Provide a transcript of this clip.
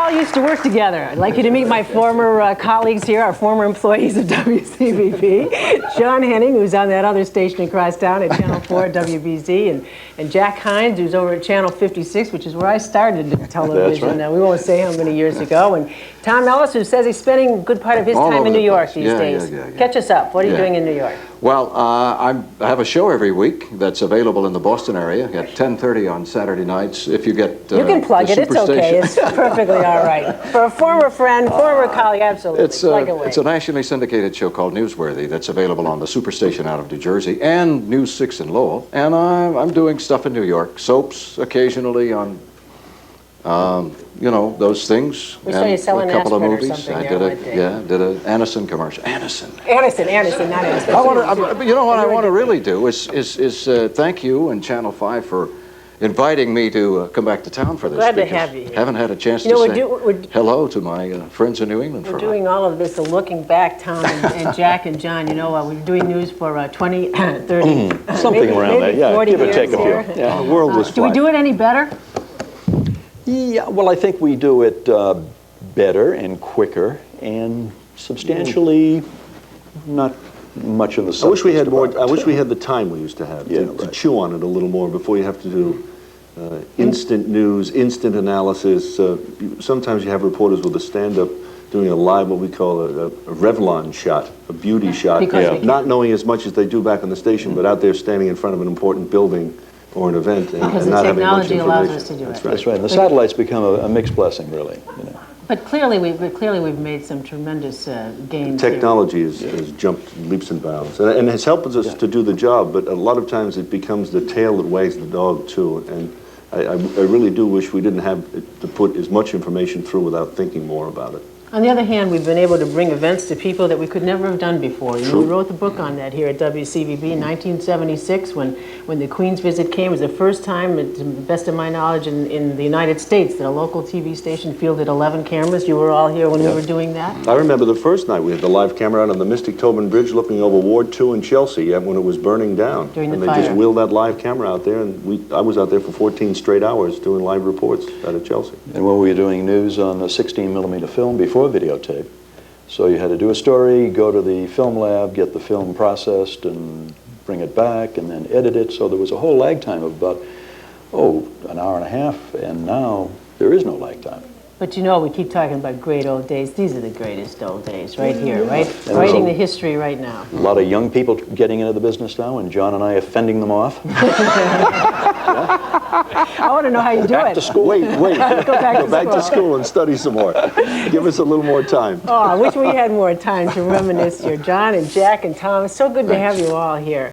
all used to work together. I'd like you to meet my former colleagues here, our former employees of WCVB. John Henning, who's on that other station across town at Channel 4 WBZ, and Jack Hynes, who's over at Channel 56, which is where I started in television. That's right. We won't say how many years ago. And Tom Ellis, who says he's spending a good part of his time in New York these days. Catch us up. What are you doing in New York? Well, I have a show every week that's available in the Boston area at 10:30 on Saturday nights. If you get you can plug it. It's okay. It's perfectly all right. For a former friend, former colleague, absolutely. It's a nationally syndicated show called Newsworthy that's available on the Superstation out of New Jersey and News 6 in Lowell. And I'm doing stuff in New York, soaps occasionally on, you know, those things. We saw you selling a couple of aspirin or movies. something. I did an Anison commercial. Anderson, not Anderson. You know what I want to really do is thank you and Channel 5 for inviting me to come back to town for this. Glad to have you. Haven't had a chance to say hello to my friends in New England. We're doing all of this, looking back, Tom and Jack and John. You know, we're doing news for 20, 30, something around that. Yeah, 40 give or take a years few. here. Yeah, the world was Do we do it any better? Yeah, well, I think we do it better and quicker and substantially not much of the substance. I wish we had more. I wish we had the time we used to have to chew on it a little more before you have to do instant news, instant analysis. Sometimes you have reporters with a stand-up doing a live, what we call a Revlon shot, a beauty shot, not knowing as much as they do back on the station, but out there standing in front of an important building or an event and not having much information. Because the technology allows us to do it. That's right. And the satellites become a mixed blessing, really. You know. But clearly we've made some tremendous gains. Technology has jumped leaps and bounds, and has helped us to do the job. But a lot of times it becomes the tail that wags the dog too. And I really do wish we didn't have to put as much information through without thinking more about it. On the other hand, we've been able to bring events to people that we could never have done before. You know, we wrote the book on that here at WCVB in 1976 when the Queen's visit came. It was the first time, to the best of my knowledge, in the United States that a local TV station fielded 11 cameras. You were all here when we were doing that? I remember the first night we had the live camera out on the Mystic Tobin Bridge looking over Ward 2 in Chelsea when it was burning down. During the fire. fire. They just wheeled that live camera out there, and I was out there for 14 straight hours doing live reports out of Chelsea. And when we were doing news on a 16mm film before videotape, so you had to do a story, go to the film lab, get the film processed, and bring it back, and then edit it. So there was a whole lag time of about, an hour and a half, and now there is no lag time. But you know, we keep talking about great old days. These are the greatest old days right here, right? Writing the history right now. A lot of young people getting into the business now, and John and I are fending them off. I want to know how you do it. Back to school. Wait. Go back to school and study some more. Give us a little more time. Oh, I wish we had more time to reminisce here. John and Jack and Tom, it's so good to have you all here.